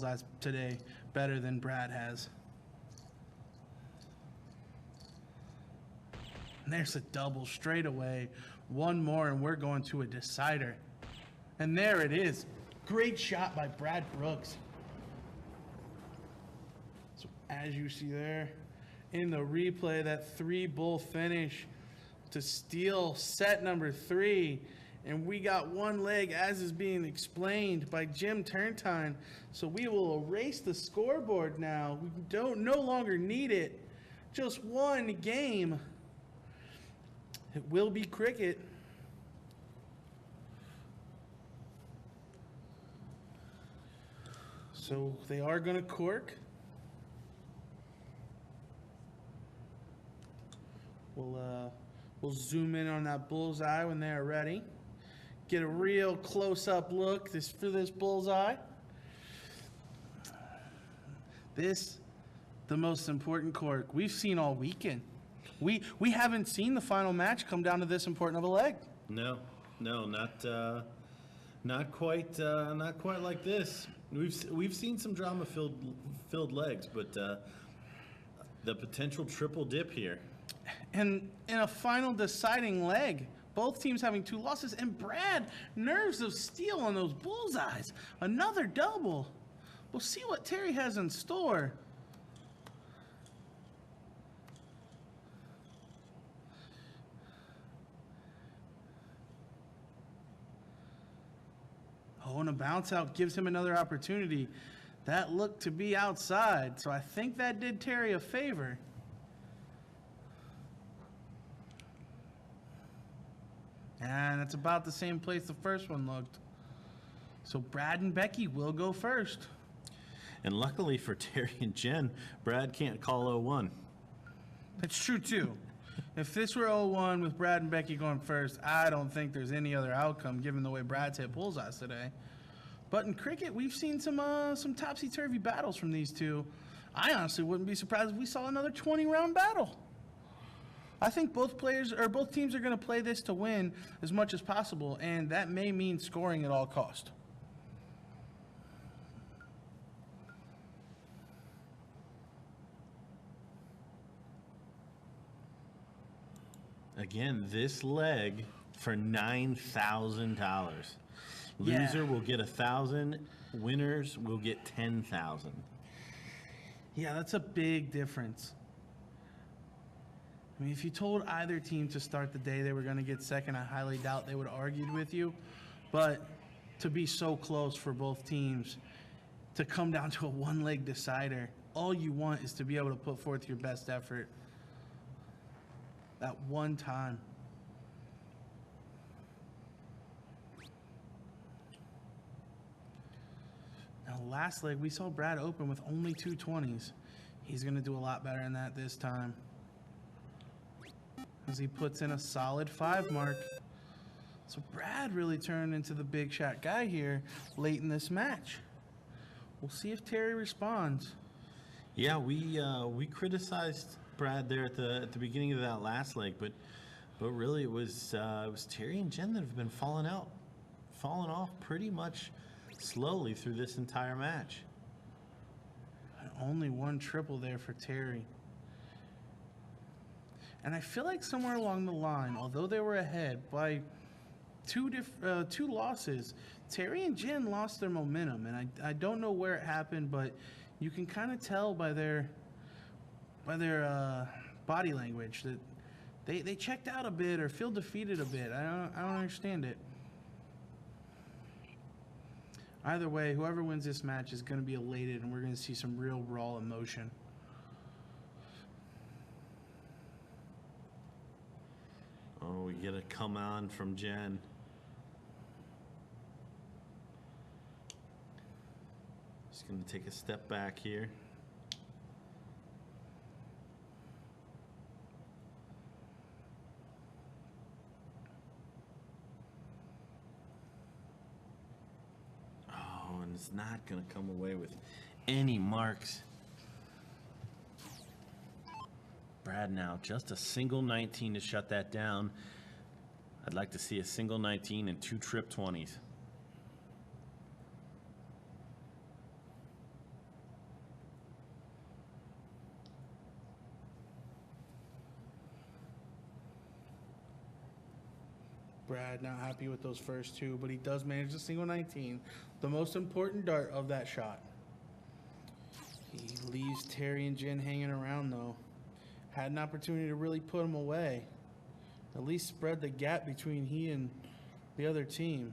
bullseyes today better than Brad has. And there's a double straight away. One more, and we're going to a decider. And there it is. Great shot by Brad Brooks. So as you see there in the replay, that 3-bull finish to steal set number 3. And we got one leg, as is being explained by Jim Turntine. So we will erase the scoreboard now. We no longer need it. Just one game. It will be cricket. So they are going to cork. We'll zoom in on that bullseye when they're ready. Get a real close-up look for this bullseye. This, the most important cork we've seen all weekend. We haven't seen the final match come down to this important of a leg. No, not quite like this. We've seen some drama-filled legs, but the potential triple dip here. And in a final deciding leg, both teams having 2 losses, and Brad, nerves of steel on those bullseyes. Another double. We'll see what Terry has in store. Oh, and a bounce out gives him another opportunity. That looked to be outside, so I think that did Terry a favor. And it's about the same place the first one looked. So Brad and Becky will go first. And luckily for Terry and Jen, Brad can't call 0-1. That's true, too. If this were 0-1 with Brad and Becky going first, I don't think there's any other outcome given the way Brad's hit bullseyes today. But in cricket, we've seen some topsy-turvy battles from these two. I honestly wouldn't be surprised if we saw another 20-round battle. I think both teams are going to play this to win as much as possible, and that may mean scoring at all cost. Again, this leg for $9,000. Loser will get 1,000. Winners will get 10,000. Yeah, that's a big difference. I mean, if you told either team to start the day they were going to get second, I highly doubt they would have argued with you. But to be so close for both teams, to come down to a one-leg decider, all you want is to be able to put forth your best effort at one time. Now, last leg, we saw Brad open with only 2 20s. He's going to do a lot better than that this time, as he puts in a solid 5 mark. So Brad really turned into the big shot guy here late in this match. We'll see if Terry responds. Yeah, we criticized Brad there at the beginning of that last leg, but really it was Terry and Jen that have been falling off pretty much slowly through this entire match. Only 1 triple there for Terry. And I feel like somewhere along the line, although they were ahead by 2 losses, Terry and Jen lost their momentum. And I don't know where it happened, but you can kind of tell by their body language that they checked out a bit or feel defeated a bit. I don't understand it. Either way, whoever wins this match is going to be elated, and we're going to see some real raw emotion. Oh, we get a come on from Jen. Just going to take a step back here. Oh, and it's not going to come away with any marks. Brad now, just a single 19 to shut that down. I'd like to see a single 19 and 2 trip 20s. Brad not happy with those first two, but he does manage the single 19, the most important dart of that shot. He leaves Terry and Jen hanging around, though. Had an opportunity to really put him away. At least spread the gap between he and the other team.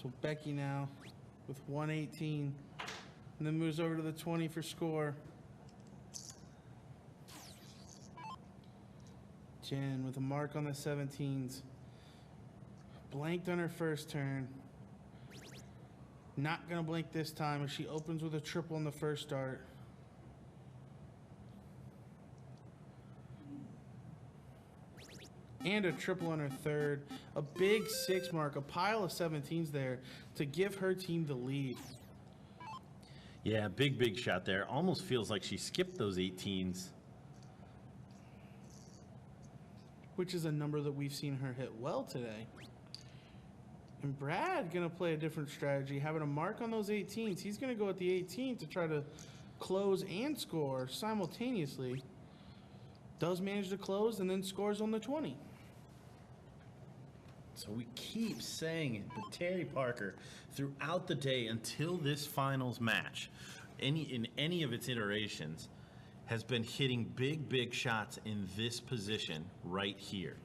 So Becky now with 118, and then moves over to the 20 for score. Jen with a mark on the 17s. Blanked on her first turn. Not gonna blink this time as she opens with a triple on the first dart. And a triple on her third. A big 6 mark, a pile of 17s there to give her team the lead. Yeah, big shot there. Almost feels like she skipped those 18s. Which is a number that we've seen her hit well today. And Brad gonna play a different strategy, having a mark on those 18s. He's gonna go at the 18 to try to close and score simultaneously. Does manage to close and then scores on the 20. So we keep saying it, but Terry Parker, throughout the day until this finals match, in any of its iterations, has been hitting big shots in this position right here.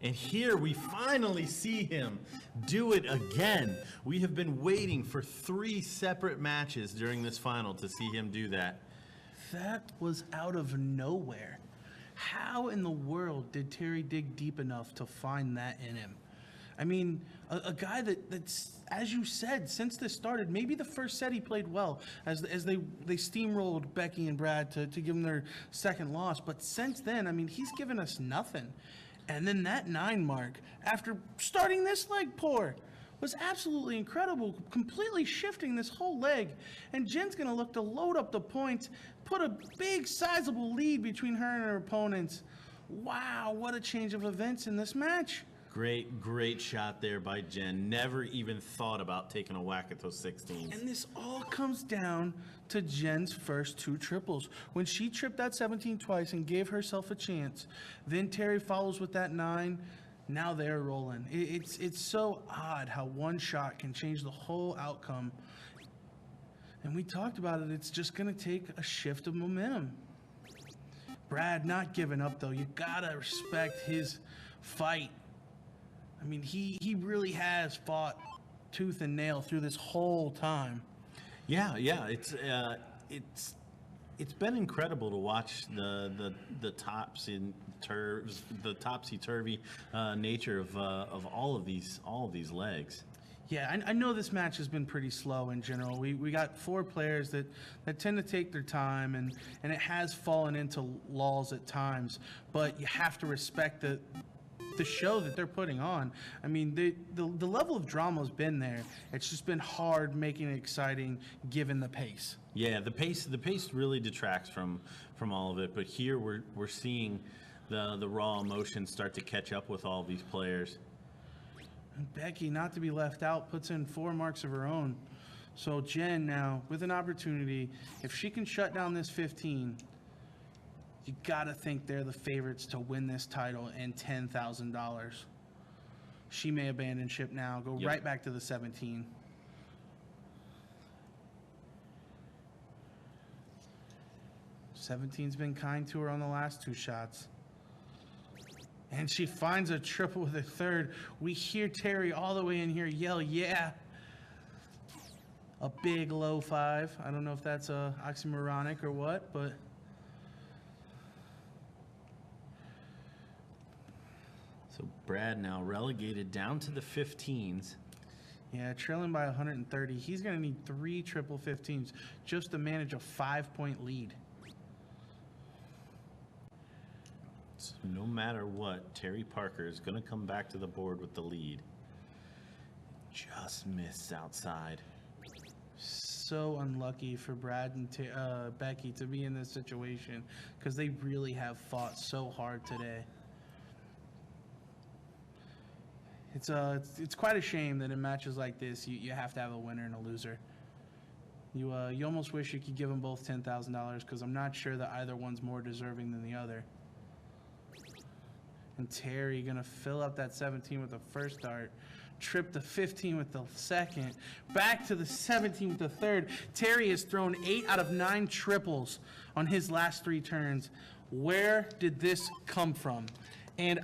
And here we finally see him do it again. We have been waiting for 3 separate matches during this final to see him do that. That was out of nowhere. How in the world did Terry dig deep enough to find that in him? I mean, a guy that's, as you said, since this started, maybe the first set he played well as they steamrolled Becky and Brad to give him their second loss. But since then, I mean, he's given us nothing. And then that 9 mark, after starting this leg pour, was absolutely incredible, completely shifting this whole leg. And Jen's going to look to load up the points, put a big, sizable lead between her and her opponents. Wow, what a change of events in this match. Great shot there by Jen. Never even thought about taking a whack at those 16s. And this all comes down to Jen's first 2 triples. When she tripped that 17 twice and gave herself a chance, then Terry follows with that 9. Now they're rolling. It's so odd how one shot can change the whole outcome. And we talked about it. It's just going to take a shift of momentum. Brad not giving up, though. You got to respect his fight. I mean, he really has fought tooth and nail through this whole time. Yeah, it's been incredible to watch the topsy-turvy nature of all of these legs. Yeah, I know this match has been pretty slow in general. We got 4 players that tend to take their time, and it has fallen into lulls at times. But you have to respect the show that they're putting on. I mean, the level of drama has been there. It's just been hard making it exciting given the pace. Yeah, the pace really detracts from all of it. But here we're seeing the raw emotions start to catch up with all these players. And Becky, not to be left out, puts in 4 marks of her own. So Jen now with an opportunity, if she can shut down this 15. You gotta think they're the favorites to win this title and $10,000. She may abandon ship now, go right back to the 17. '17's been kind to her on the last 2 shots. And she finds a triple with a third. We hear Terry all the way in here yell, yeah. A big low 5. I don't know if that's oxymoronic or what, but so Brad now relegated down to the 15s. Yeah, trailing by 130. He's going to need 3 triple 15s just to manage a 5-point lead. darts. No matter what, Terry Parker is going to come back to the board with the lead. Just missed outside. So unlucky for Brad and Becky to be in this situation because they really have fought so hard today. It's quite a shame that in matches like this you have to have a winner and a loser. You almost wish you could give them both $10,000 because I'm not sure that either one's more deserving than the other. And Terry gonna fill up that 17 with the first dart, trip the 15 with the second, back to the 17 with the third. Terry has thrown 8 out of 9 triples on his last 3 turns. Where did this come from? And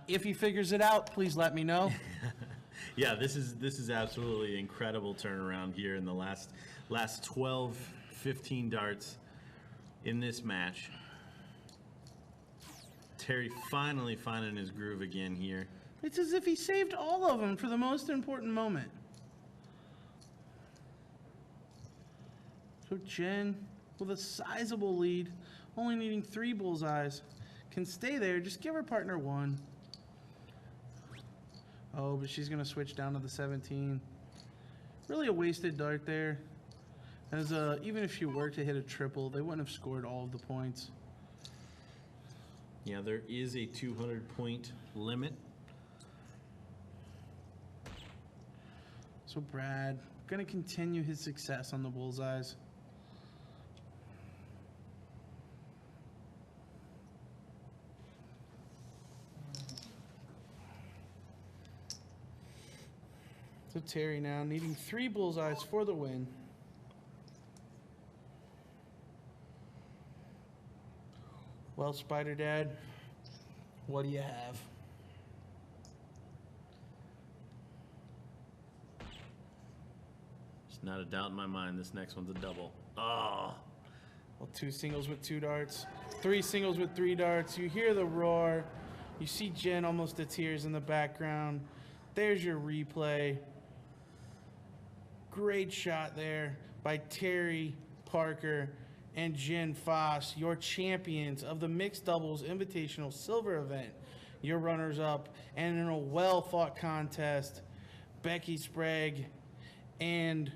if he figures it out, please let me know. Yeah, this is absolutely incredible turnaround here in the last 12, 15 darts in this match. Terry finally finding his groove again here. It's as if he saved all of them for the most important moment. So Jen, with a sizable lead, only needing 3 bullseyes, can stay there. Just give her partner 1. Oh, but she's going to switch down to the 17. Really a wasted dart there. As even if she were to hit a triple, they wouldn't have scored all of the points. Yeah, there is a 200-point limit. So Brad going to continue his success on the bullseyes. So Terry now needing 3 bullseyes for the win. Well, Spider Dad, what do you have? There's not a doubt in my mind this next one's a double. Oh. Well, 2 singles with 2 darts, 3 singles with 3 darts. You hear the roar. You see Jen almost to tears in the background. There's your replay. Great shot there by Terry Parker and Jen Foss, your champions of the Mixed Doubles Invitational Silver event. Your runners-up, and in a well-fought contest, Becky Sprague and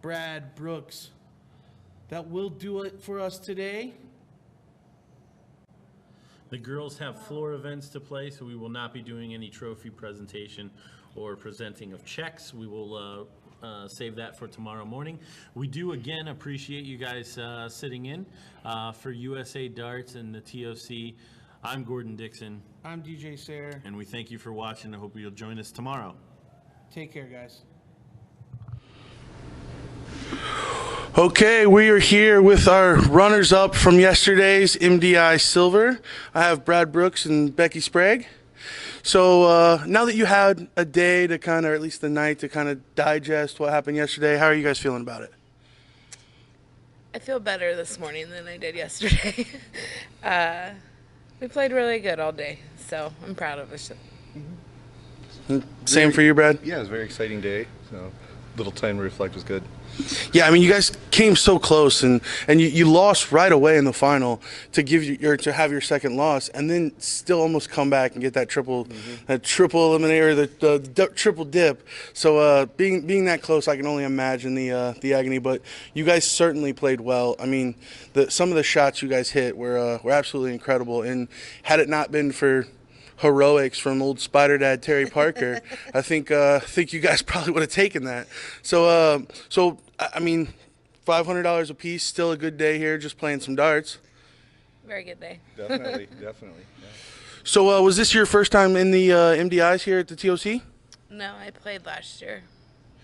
Brad Brooks. That will do it for us today. The girls have floor events to play, so we will not be doing any trophy presentation or presenting of checks. We will save that for tomorrow morning. We do again appreciate you guys sitting in for USA Darts and the TOC. I'm Gordon Dixon. I'm DJ Sayre. And we thank you for watching. I hope you'll join us tomorrow. Take care, guys. Okay, we are here with our runners-up from yesterday's MDI Silver. I have Brad Brooks and Becky Sprague. So now that you had a day to kind of, or at least the night, to kind of digest what happened yesterday, how are you guys feeling about it? I feel better this morning than I did yesterday. We played really good all day, so I'm proud of us. Same for you, Brad? Yeah, it was a very exciting day. So little time to reflect was good. Yeah, I mean, you guys came so close, and you lost right away in the final to give to have your second loss, and then still almost come back and get that triple eliminator, the triple dip. So being that close, I can only imagine the agony. But you guys certainly played well. I mean, some of the shots you guys hit were absolutely incredible, and had it not been for heroics from old Spider Dad Terry Parker, I think you guys probably would have taken that. So I mean, $500 a piece, still a good day here, just playing some darts. Very good day. Definitely, definitely. Yeah. So was this your first time in the MDIs here at the TOC? No, I played last year.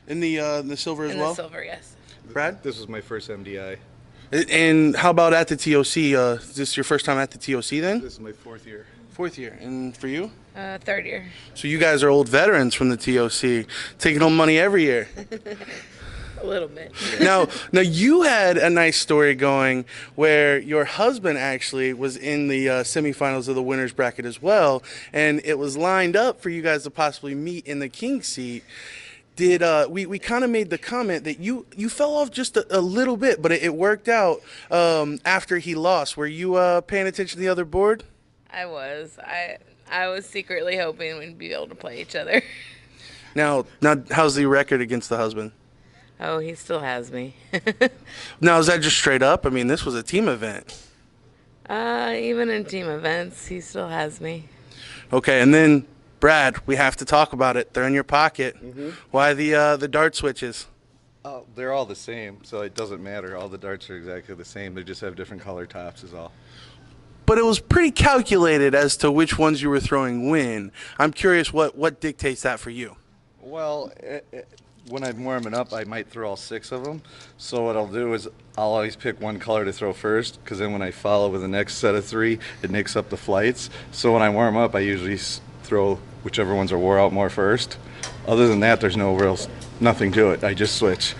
In the silver as well? In the silver, yes. Brad? This was my first MDI. And how about at the TOC? Is this your first time at the TOC then? This is my 4th year. 4th year. And for you? 3rd year. So you guys are old veterans from the TOC, taking home money every year. A little bit. Now you had a nice story going where your husband actually was in the semifinals of the winner's bracket as well, and it was lined up for you guys to possibly meet in the king seat. Did we kind of made the comment that you fell off just a little bit, but it worked out after he lost. Were you paying attention to the other board? I was. I was secretly hoping we'd be able to play each other. Now, how's the record against the husband? Oh, he still has me. Now, is that just straight up? I mean, this was a team event. Even in team events, he still has me. Okay, and then Brad, we have to talk about it. They're in your pocket. Why the dart switches? Oh, they're all the same, so it doesn't matter. All the darts are exactly the same. They just have different color tops is all. But it was pretty calculated as to which ones you were throwing when. I'm curious what dictates that for you. Well, when I'm warming up, I might throw all 6 of them. So what I'll do is I'll always pick one color to throw first, because then when I follow with the next set of 3, it nicks up the flights. So when I warm up, I usually throw whichever ones are wore out more first. Other than that, there's nothing to it. I just switch.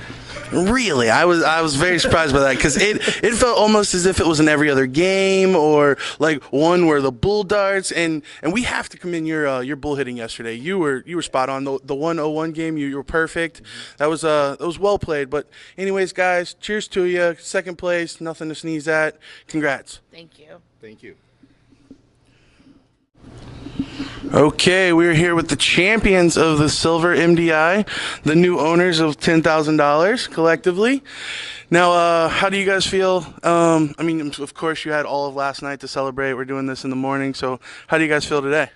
Really, I was very surprised by that because it felt almost as if it was in every other game or like one where the bull darts and we have to commend your bull hitting yesterday. You were spot on. The 101 game, you were perfect. That was well played. But anyways, guys, cheers to you. Second place, nothing to sneeze at. Congrats. Thank you. Thank you. Okay, we're here with the champions of the Silver MDI, the new owners of $10,000 collectively. Now, how do you guys feel? I mean, of course, you had all of last night to celebrate. We're doing this in the morning, so how do you guys feel today?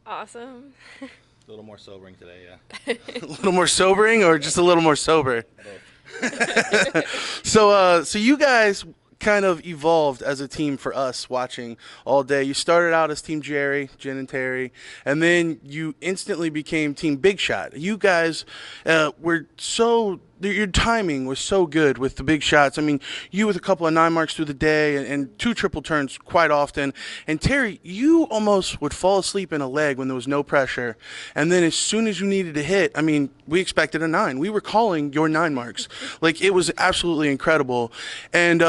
Awesome. A little more sobering today, yeah. A little more sobering or just a little more sober? So you guys kind of evolved as a team for us watching all day. You started out as Team Jerry, Jen and Terry, and then you instantly became Team Big Shot. You guys were your timing was so good with the big shots. I mean, you with a couple of 9 marks through the day and 2 triple turns quite often. And Terry, you almost would fall asleep in a leg when there was no pressure. And then as soon as you needed to hit, I mean, we expected a 9. We were calling your 9 marks. Like, it was absolutely incredible. And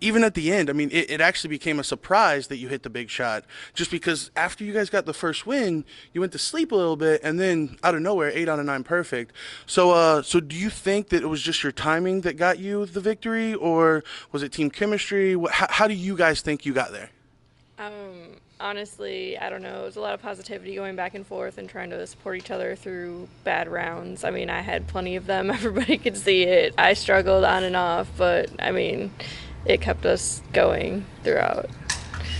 even at the end, I mean, it actually became a surprise that you hit the big shot. Just because after you guys got the first win, you went to sleep a little bit, and then out of nowhere, 8 out of 9 perfect. So do you think that it was just your timing that got you the victory, or was it team chemistry? How do you guys think you got there? Honestly, I don't know. It was a lot of positivity going back and forth and trying to support each other through bad rounds. I mean, I had plenty of them. Everybody could see it. I struggled on and off, but I mean, it kept us going throughout.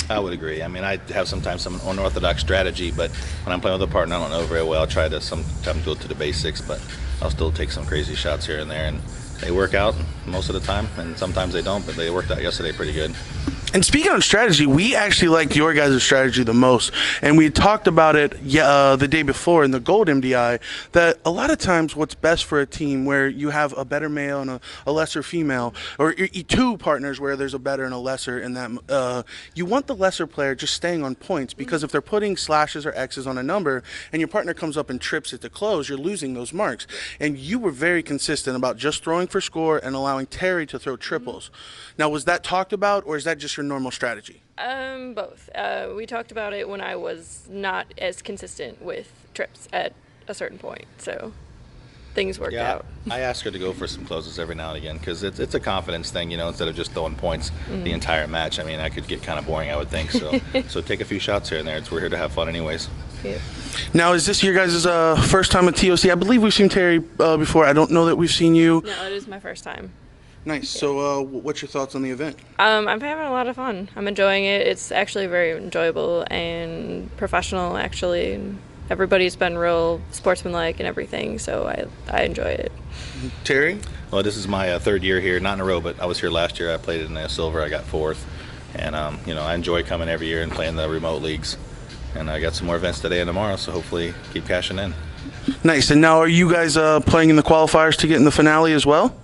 I would agree. I mean, I have sometimes some unorthodox strategy, but when I'm playing with a partner I don't know very well, I try to sometimes go to the basics, but I'll still take some crazy shots here and there, and they work out most of the time, and sometimes they don't, but they worked out yesterday pretty good. And speaking of strategy, we actually liked your guys' strategy the most. And we talked about it the day before in the Gold MDI, that a lot of times what's best for a team where you have a better male and a lesser female, or 2 partners where there's a better and a lesser in that, you want the lesser player just staying on points, because if they're putting slashes or X's on a number and your partner comes up and trips it to close, you're losing those marks. And you were very consistent about just throwing for score and allowing Terry to throw triples. Now, was that talked about, or is that just your normal strategy? Both. We talked about it when I was not as consistent with trips at a certain point, so things worked out. I ask her to go for some closes every now and again because it's a confidence thing, you know, instead of just throwing points the entire match. I mean, I could get kind of boring, I would think. So so take a few shots here and there. We're here to have fun anyways. Yeah. Now, is this your guys' first time at TOC? I believe we've seen Terry before. I don't know that we've seen you. No, it is my first time. Nice. So what's your thoughts on the event? I'm having a lot of fun. I'm enjoying it. It's actually very enjoyable and professional, actually. Everybody's been real sportsmanlike and everything, so I enjoy it. Terry? Well, this is my 3rd year here, not in a row, but I was here last year. I played in the Silver. I got 4th. And, you know, I enjoy coming every year and playing the remote leagues. And I got some more events today and tomorrow, so hopefully keep cashing in. Nice. And now are you guys playing in the qualifiers to get in the finale as well?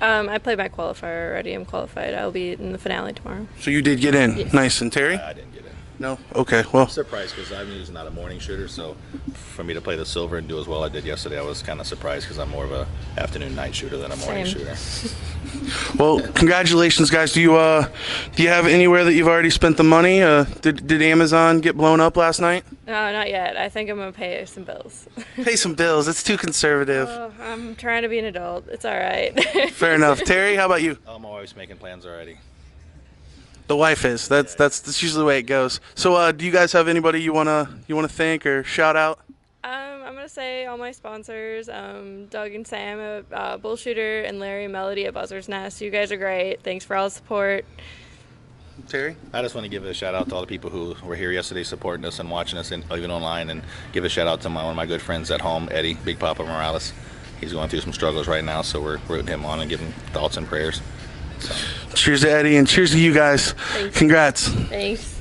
I played my qualifier already. I'm qualified. I'll be in the finale tomorrow. So you did get in. Yes. Nice. And Terry? I didn't get in. No? Okay. Well, I'm surprised because I'm usually not a morning shooter, so for me to play the Silver and do as well I did yesterday, I was kind of surprised because I'm more of a afternoon night shooter than a morning Same. shooter. well, congratulations, guys. Do you have anywhere that you've already spent the money? Did Amazon get blown up last night? No, not yet. I think I'm going to pay some bills. Pay some bills. It's too conservative. Oh, I'm trying to be an adult. It's all right. Fair enough. Terry, how about you? I'm always making plans already. The wife is. That's usually the way it goes. So, do you guys have anybody you wanna thank or shout out? I'm gonna say all my sponsors, Doug and Sam at Bullshooter and Larry and Melody at Buzzard's Nest. You guys are great. Thanks for all the support. Terry? I just want to give a shout out to all the people who were here yesterday supporting us and watching us, and even online, and give a shout out to one of my good friends at home, Eddie, Big Papa Morales. He's going through some struggles right now, so we're rooting him on and giving thoughts and prayers. So. Cheers to Eddie and cheers to you guys. Thanks. Congrats. Thanks.